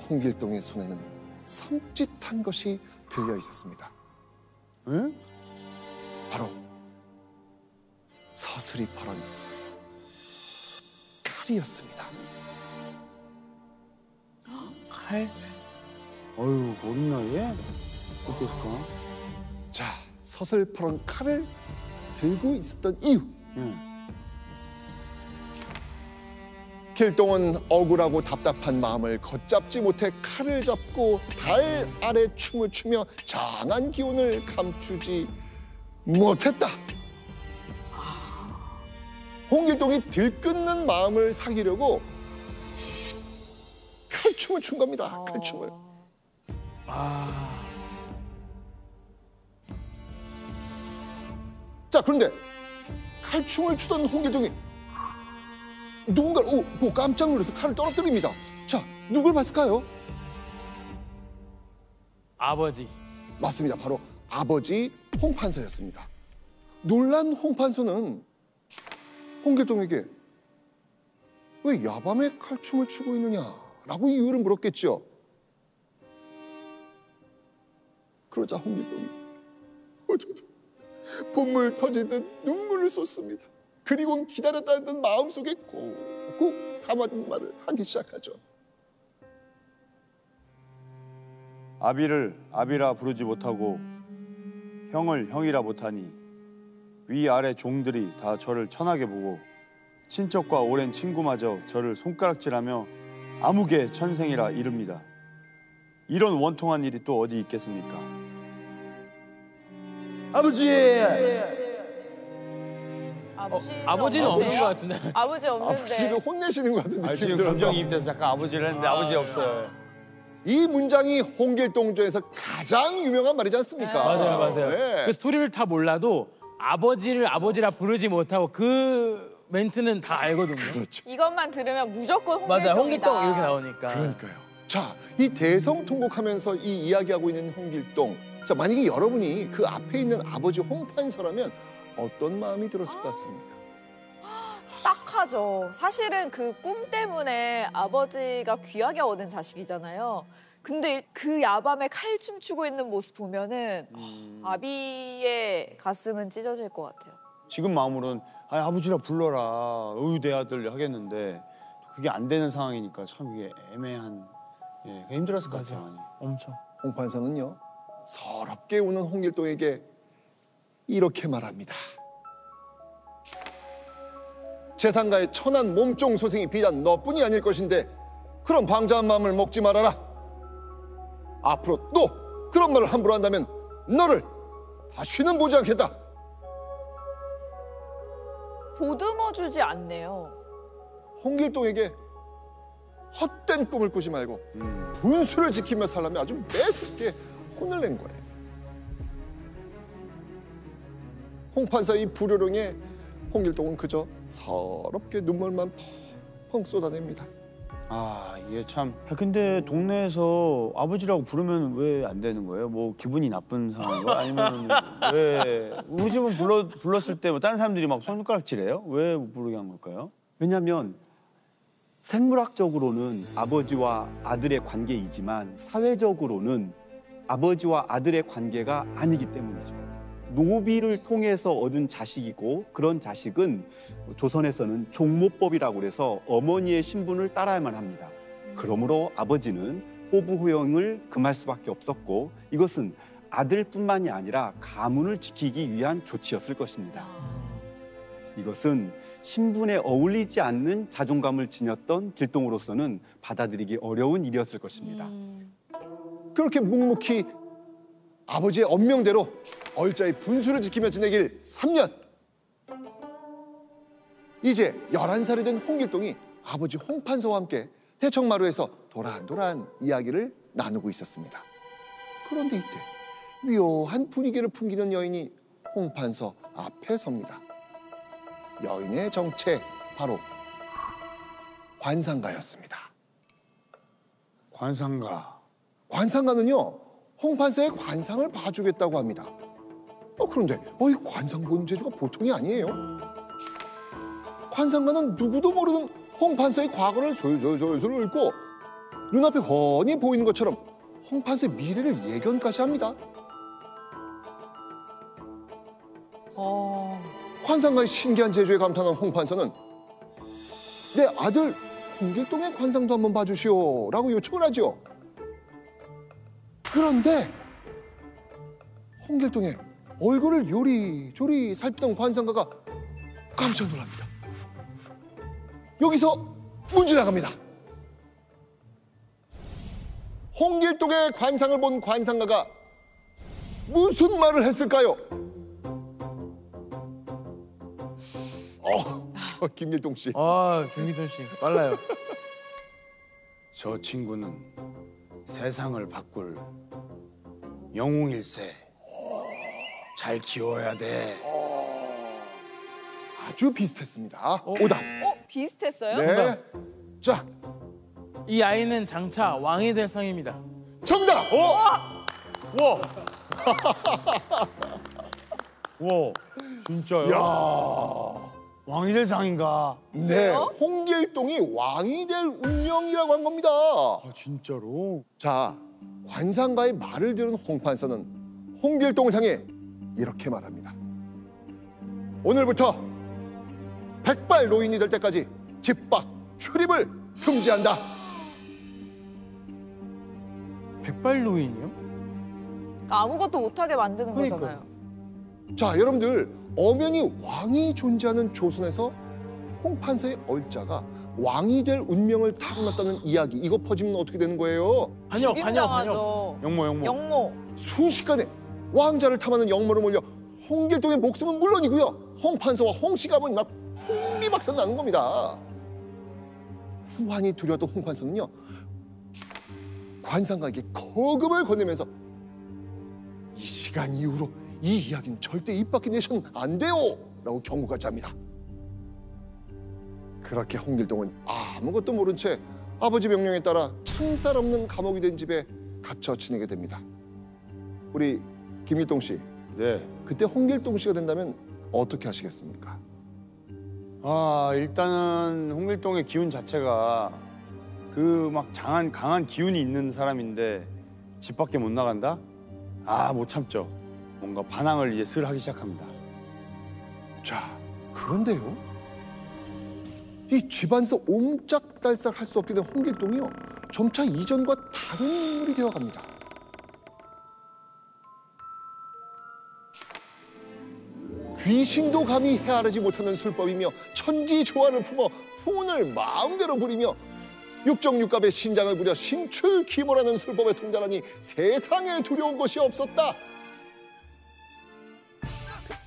홍길동의 손에는 섬찟한 것이 들려 있었습니다. 응? 바로 서슬이 퍼런 칼이었습니다. 칼? 어휴, 어린 나이에? 어땠을까? 자, 서슬 퍼런 칼을 들고 있었던 이유. 길동은 억울하고 답답한 마음을 걷잡지 못해 칼을 잡고 달 아래 춤을 추며 장한 기운을 감추지 못했다. 홍길동이 들끓는 마음을 사귀려고 칼춤을 춘 겁니다. 칼춤을. 자, 그런데 칼춤을 추던 홍길동이 누군가를 보고 깜짝 놀라서 칼을 떨어뜨립니다. 자, 누굴 봤을까요? 아버지. 맞습니다. 바로 아버지 홍판서였습니다. 놀란 홍판서는 홍길동에게 왜 야밤에 칼춤을 추고 있느냐라고 이유를 물었겠죠. 그러자 홍길동이 분물 터지듯 눈물을 쏟습니다. 그리고 기다렸다는 듯 마음속에 꾹꾹 담아둔 말을 하기 시작하죠. 아비를 아비라 부르지 못하고 형을 형이라 못하니 위아래 종들이 다 저를 천하게 보고 친척과 오랜 친구마저 저를 손가락질하며 아무개 천생이라 이릅니다. 이런 원통한 일이 또 어디 있겠습니까? 아버지! 아버지는 없는 것 같은데. 아버지 없는데. 아버지를 혼내시는 것 같은 느낌이 지금 들어서. 감정이입돼서 잠깐 아버지를 했는데 아버지 없어요. 이 문장이 홍길동전에서 가장 유명한 말이지 않습니까? 맞아요, 맞아요. 네. 그 스토리를 다 몰라도 아버지를 아버지라 부르지 못하고 그 멘트는 다 알거든요. 그렇죠. 이것만 들으면 무조건 홍길동이다. 맞아요, 홍길동 이렇게 나오니까. 그러니까요. 자, 이 대성통곡하면서 이 이야기하고 있는 홍길동. 자, 만약에 여러분이 그 앞에 있는 아버지 홍판서라면 어떤 마음이 들었을 것 같습니까? 딱하죠. 사실은 그 꿈 때문에 아버지가 귀하게 얻은 자식이잖아요. 근데 그 야밤에 칼춤 추고 있는 모습 보면은 아비의 가슴은 찢어질 것 같아요. 지금 마음으로는 아버지라 불러라. 어유 내 아들 하겠는데 그게 안 되는 상황이니까 참 이게 애매한 힘들었을 것 같아요. 많이. 엄청. 홍판서는요, 서럽게 우는 홍길동에게 이렇게 말합니다. 재상가의 천한 몸종 소생이 비단 너뿐이 아닐 것인데 그런 방자한 마음을 먹지 말아라. 앞으로 또 그런 말을 함부로 한다면 너를 다시는 보지 않겠다. 보듬어주지 않네요. 홍길동에게 헛된 꿈을 꾸지 말고 분수를 지키며 살라며 아주 매섭게 혼을 낸 거예요. 홍판서의 불효령에 홍길동은 그저 서럽게 눈물만 펑펑 쏟아냅니다. 이게 참. 근데 동네에서 아버지라고 부르면 왜 안 되는 거예요? 뭐 기분이 나쁜 상황인가? 아니면 왜 우리 집은 불렀을 때 뭐 다른 사람들이 막 손가락질해요? 왜 못 부르게 한 걸까요? 왜냐하면 생물학적으로는 아버지와 아들의 관계이지만 사회적으로는 아버지와 아들의 관계가 아니기 때문이죠. 노비를 통해서 얻은 자식이고 그런 자식은 조선에서는 종모법이라고 해서 어머니의 신분을 따라야만 합니다. 그러므로 아버지는 호부호영을 금할 수밖에 없었고 이것은 아들뿐만이 아니라 가문을 지키기 위한 조치였을 것입니다. 이것은 신분에 어울리지 않는 자존감을 지녔던 길동으로서는 받아들이기 어려운 일이었을 것입니다. 그렇게 묵묵히 아버지의 언명대로 얼자의 분수를 지키며 지내길 3년. 이제 11살이 된 홍길동이 아버지 홍판서와 함께 대청마루에서 도란도란 이야기를 나누고 있었습니다. 그런데 이때 묘한 분위기를 풍기는 여인이 홍판서 앞에 섭니다. 여인의 정체 바로 관상가였습니다. 관상가. 관상가는요, 홍판서의 관상을 봐주겠다고 합니다. 그런데 이 관상 보는 재주가 보통이 아니에요. 관상가는 누구도 모르는 홍판서의 과거를 솔솔솔솔 읊고 눈앞에 훤히 보이는 것처럼 홍판서의 미래를 예견까지 합니다. 관상가의 신기한 재주에 감탄한 홍판서는 내 아들 홍길동의 관상도 한번 봐주시오라고 요청을 하죠. 그런데 홍길동의 얼굴을 요리조리 살피던 관상가가 깜짝 놀랍니다. 여기서 문제 나갑니다. 홍길동의 관상을 본 관상가가 무슨 말을 했을까요? 김길동 씨. 김기돈 씨 빨라요. 저 친구는 세상을 바꿀 영웅일세. 잘 키워야 돼. 아주 비슷했습니다. 오답. 비슷했어요? 네. 자, 이 아이는 장차 왕이 될 상입니다. 정답. 와, 진짜요? 왕이 될 상인가? 네, 홍길동이 왕이 될 운명이라고 한 겁니다. 아, 진짜로? 자, 관상가의 말을 들은 홍판서는 홍길동을 향해 이렇게 말합니다. 오늘부터 백발 노인이 될 때까지 집 밖 출입을 금지한다. 백발노인이요? 그러니까 아무것도 못하게 만드는 그러니까요. 거잖아요. 자, 여러분들 엄연히 왕이 존재하는 조선에서 홍판서의 얼자가 왕이 될 운명을 타고났다는 이야기, 이거 퍼지면 어떻게 되는 거예요? 반역. 죽임당하죠. 영모. 영모. 순식간에 왕자를 탐하는 영모로 몰려 홍길동의 목숨은 물론이고요, 홍판서와 홍씨가문이 막 풍비박산 나는 겁니다. 후환이 두려웠던 홍판서는요, 관상가에게 거금을 건네면서 이 시간 이후로 이 이야기는 절대 입 밖에 내셔는 안 돼요 라고 경고까지 합니다. 그렇게 홍길동은 아무것도 모른 채 아버지 명령에 따라 창살 없는 감옥이 된 집에 갇혀 지내게 됩니다. 우리 김길동 씨, 네. 그때 홍길동 씨가 된다면 어떻게 하시겠습니까? 일단은 홍길동의 기운 자체가 그 막 강한 기운이 있는 사람인데 집 밖에 못 나간다? 못 참죠. 뭔가 반항을 이제 슬 하기 시작합니다. 자, 그런데요, 이 집안에서 옴짝달싹 할 수 없게 된 홍길동이요, 점차 이전과 다른 인물이 되어갑니다. 귀신도 감히 헤아리지 못하는 술법이며 천지조화를 품어 풍운을 마음대로 부리며 육정육갑의 신장을 부려 신출귀몰하는 술법에 통달하니 세상에 두려운 것이 없었다.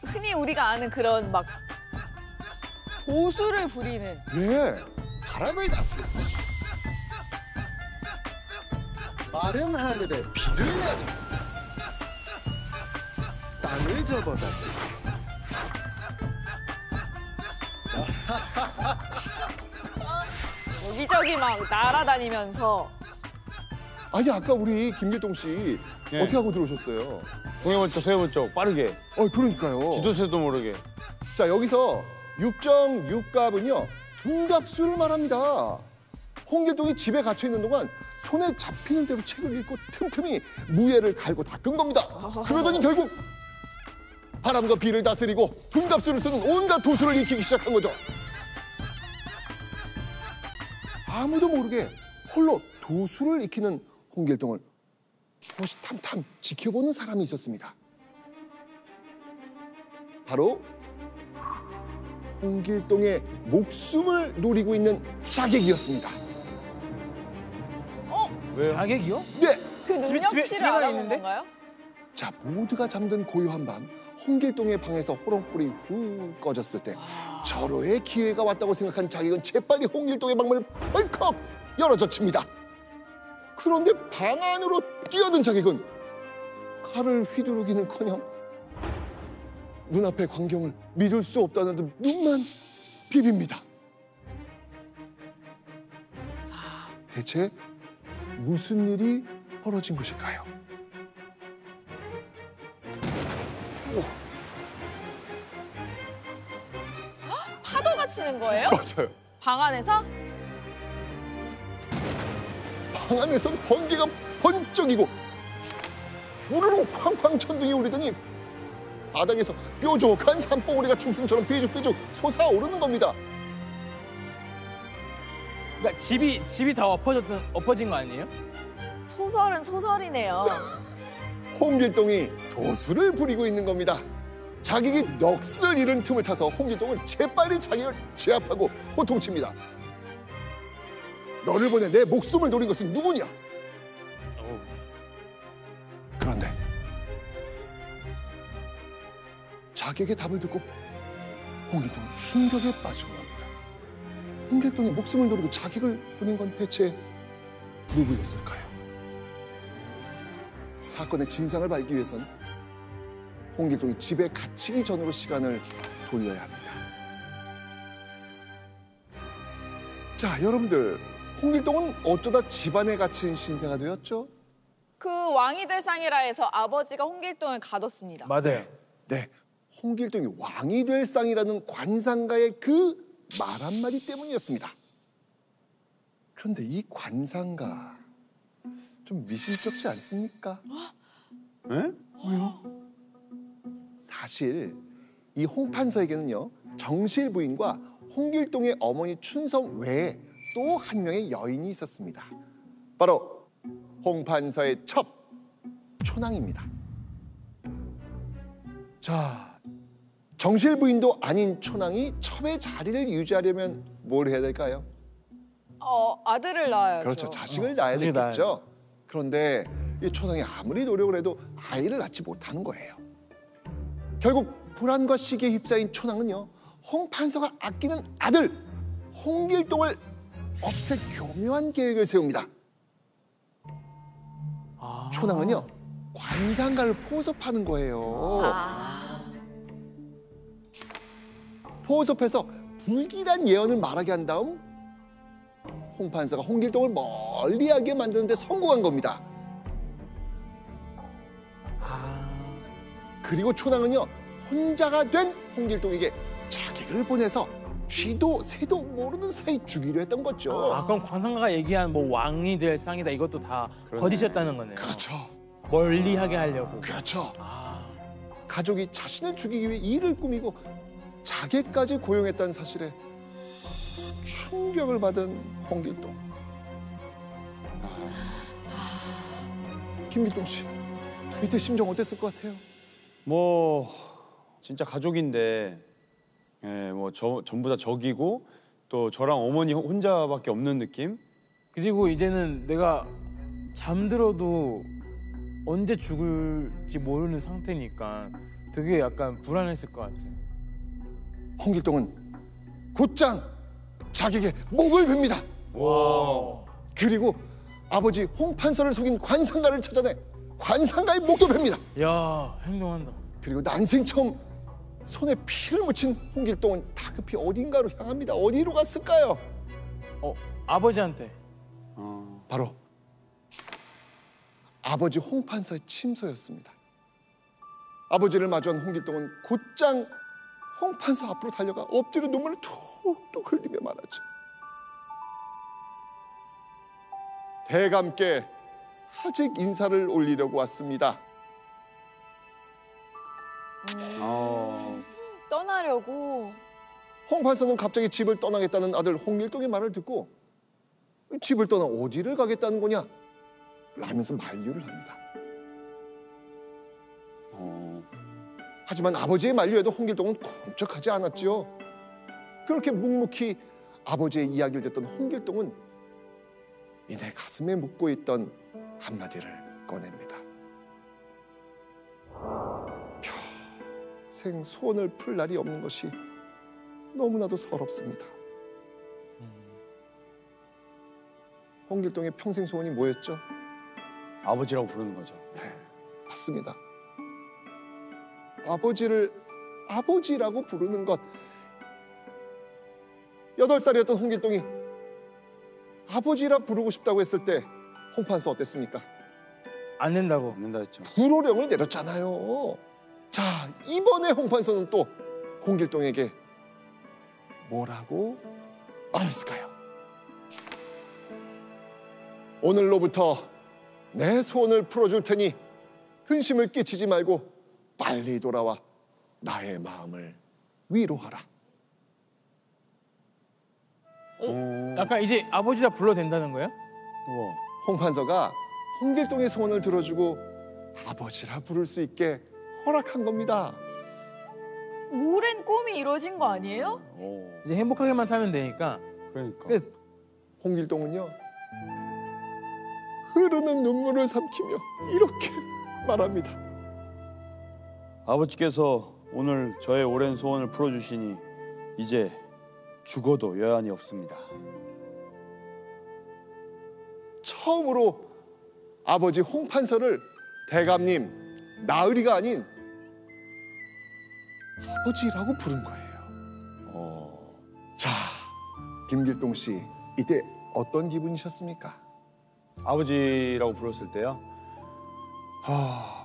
흔히 우리가 아는 그런 막 도수를 부리는. 예, 바람을 다스리고 마른 하늘에 비를 내리고 땅을 접어다 여기저기 막 날아다니면서. 아니, 아까 우리 김길동 씨 네. 어떻게 하고 들어오셨어요? 동해번 쪽 빠르게. 그러니까요. 지도새도 모르게. 자, 여기서 육정육갑은요, 둔갑수를 말합니다. 홍길동이 집에 갇혀 있는 동안 손에 잡히는 대로 책을 읽고 틈틈이 무예를 갈고 닦은 겁니다. 그러더니 결국 바람과 비를 다스리고 둔갑수를 쓰는 온갖 도수를 익히기 시작한 거죠. 아무도 모르게 홀로 도수를 익히는 홍길동을 호시탐탐 지켜보는 사람이 있었습니다. 바로 홍길동의 목숨을 노리고 있는 자객이었습니다. 왜요? 자객이요? 네! 그 능력치를 집에만 알아본 있는데? 건가요? 자, 모두가 잠든 고요한 밤, 홍길동의 방에서 호롱불이 후 꺼졌을 때 절호의 기회가 왔다고 생각한 자객은 재빨리 홍길동의 방문을 벌컥 열어젖힙니다. 그런데 방 안으로 뛰어든 자객은 칼을 휘두르기는커녕 눈앞의 광경을 믿을 수 없다는 듯 눈만 비빕니다. 대체 무슨 일이 벌어진 것일까요? 파도가 치는 거예요? 맞아요. 방 안에서? 방 방 안에선 번개가 번쩍이고 우르릉 쾅쾅 천둥이 울리더니 바닥에서 뾰족한 산봉우리가 충순처럼 삐죽삐죽 솟아오르는 겁니다. 그러니까 집이 다 엎어진 거 아니에요? 소설은 소설이네요. 홍길동이 도수를 부리고 있는 겁니다. 자객이 넋을 잃은 틈을 타서 홍길동은 재빨리 자객을 제압하고 호통칩니다. 너를 보내 내 목숨을 노린 것은 누구냐? 그런데 자객의 답을 듣고 홍길동은 충격에 빠지고 납니다. 홍길동이 목숨을 노리고 자객을 보낸 건 대체 누구였을까요? 사건의 진상을 밝기 위해선 홍길동이 집에 갇히기 전으로 시간을 돌려야 합니다. 자, 여러분들, 홍길동은 어쩌다 집안에 갇힌 신세가 되었죠? 그 왕이 될 상이라 해서 아버지가 홍길동을 가뒀습니다. 맞아요. 네, 홍길동이 왕이 될 상이라는 관상가의 그 말 한마디 때문이었습니다. 그런데 이 관상가 좀 미심쩍지 않습니까? 에? 사실 이 홍판서에게는요, 정실 부인과 홍길동의 어머니 춘성 외에 또 한 명의 여인이 있었습니다. 바로 홍판서의 첩 초낭입니다. 자, 정실 부인도 아닌 초낭이 첩의 자리를 유지하려면 뭘 해야 될까요? 아들을 낳아야죠. 그렇죠, 자식을 낳아야 자식을 되겠죠. 그런데 이 초낭이 아무리 노력을 해도 아이를 낳지 못하는 거예요. 결국 불안과 시기에 휩싸인 초낭은요, 홍판서가 아끼는 아들 홍길동을 없앨 교묘한 계획을 세웁니다. 초낭은요, 관상가를 포섭하는 거예요. 포섭해서 불길한 예언을 말하게 한 다음 홍판서가 홍길동을 멀리하게 만드는 데 성공한 겁니다. 그리고 초낭은요, 혼자가 된 홍길동에게 자객을 보내서 쥐도 새도 모르는 사이 죽이려 했던 거죠. 그럼 관상가가 얘기한 뭐 왕이 될 상이다 이것도 다 거짓이었다는 거네요. 그렇죠. 멀리하게 하려고. 그렇죠. 가족이 자신을 죽이기 위해 일을 꾸미고 자객까지 고용했다는 사실에 충격을 받은 홍길동. 김길동 씨, 이때 심정 어땠을 것 같아요? 뭐 진짜 가족인데, 예, 뭐 전부 다 적이고 또 저랑 어머니 혼자밖에 없는 느낌? 그리고 이제는 내가 잠들어도 언제 죽을지 모르는 상태니까 되게 약간 불안했을 것 같아요. 홍길동은 곧장 자객의 목을 베니다. 와. 그리고 아버지 홍판서를 속인 관상가를 찾아내 관상가의 목도 베니다. 야, 행동한다. 그리고 난생 처음 손에 피를 묻힌 홍길동은 다급히 어딘가로 향합니다. 어디로 갔을까요? 아버지한테. 바로 아버지 홍판서의 침소였습니다. 아버지를 마주한 홍길동은 곧장 홍판서 앞으로 달려가 엎드려 눈물을 툭툭 흘리며 말하죠. 대감께 하직 인사를 올리려고 왔습니다. 떠나려고. 홍판서는 갑자기 집을 떠나겠다는 아들 홍길동의 말을 듣고 집을 떠나 어디를 가겠다는 거냐? 라면서 만류를 합니다. 하지만 아버지의 만류에도 홍길동은 쿵쩍하지 않았지요. 그렇게 묵묵히 아버지의 이야기를 듣던 홍길동은 이내 가슴에 묻고 있던 한마디를 꺼냅니다. 평생 소원을 풀 날이 없는 것이 너무나도 서럽습니다. 홍길동의 평생 소원이 뭐였죠? 아버지라고 부르는 거죠. 맞습니다. 아버지를 아버지라고 부르는 것. 8살이었던 홍길동이 아버지라 부르고 싶다고 했을 때 홍판서 어땠습니까? 안 된다고. 안 된다 했죠. 불호령을 내렸잖아요. 자, 이번에 홍판서는 또 홍길동에게 뭐라고 말했을까요? 오늘로부터 내 소원을 풀어줄 테니 근심을 끼치지 말고 빨리 돌아와 나의 마음을 위로하라. 약간 이제 아버지라 불러도 된다는 거예요? 우와. 홍판서가 홍길동의 소원을 들어주고 아버지라 부를 수 있게 허락한 겁니다. 오랜 꿈이 이루어진 거 아니에요? 이제 행복하게만 살면 되니까. 그러니까. 그 홍길동은요, 흐르는 눈물을 삼키며 이렇게 말합니다. 아버지께서 오늘 저의 오랜 소원을 풀어주시니 이제 죽어도 여한이 없습니다. 처음으로 아버지 홍판서를 대감님, 나으리가 아닌 아버지라고 부른 거예요. 자, 김길동 씨, 이때 어떤 기분이셨습니까? 아버지라고 불렀을 때요.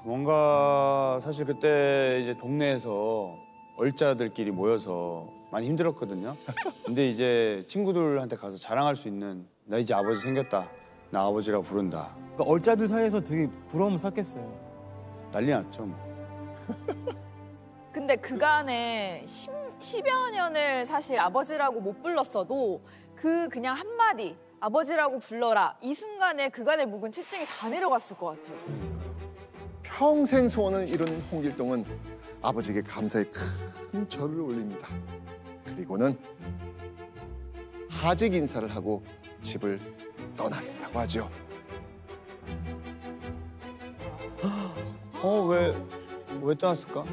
뭔가 사실 그때 이제 동네에서 얼짜들끼리 모여서 많이 힘들었거든요. 근데 이제 친구들한테 가서 자랑할 수 있는 나 이제 아버지 생겼다. 나 아버지라고 부른다. 그러니까 얼짜들 사이에서 되게 부러움을 샀겠어요. 난리 났죠. 뭐. 근데 그간에 10여 년을 사실 아버지라고 못 불렀어도 그냥 한마디 아버지라고 불러라 이 순간에 그간에 묵은 채증이 다 내려갔을 것 같아요. 평생 소원을 이룬 홍길동은 아버지에게 감사의 큰 절을 올립니다. 그리고는 하직 인사를 하고 집을 떠나겠다고 하죠. 왜 떠났을까?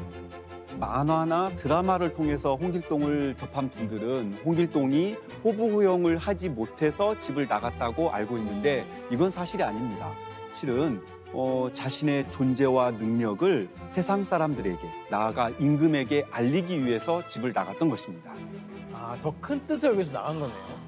만화나 드라마를 통해서 홍길동을 접한 분들은 홍길동이 호부호영을 하지 못해서 집을 나갔다고 알고 있는데 이건 사실이 아닙니다. 실은 자신의 존재와 능력을 세상 사람들에게 나아가 임금에게 알리기 위해서 집을 나갔던 것입니다. 아, 더 큰 뜻을 위해서 나간 거네요.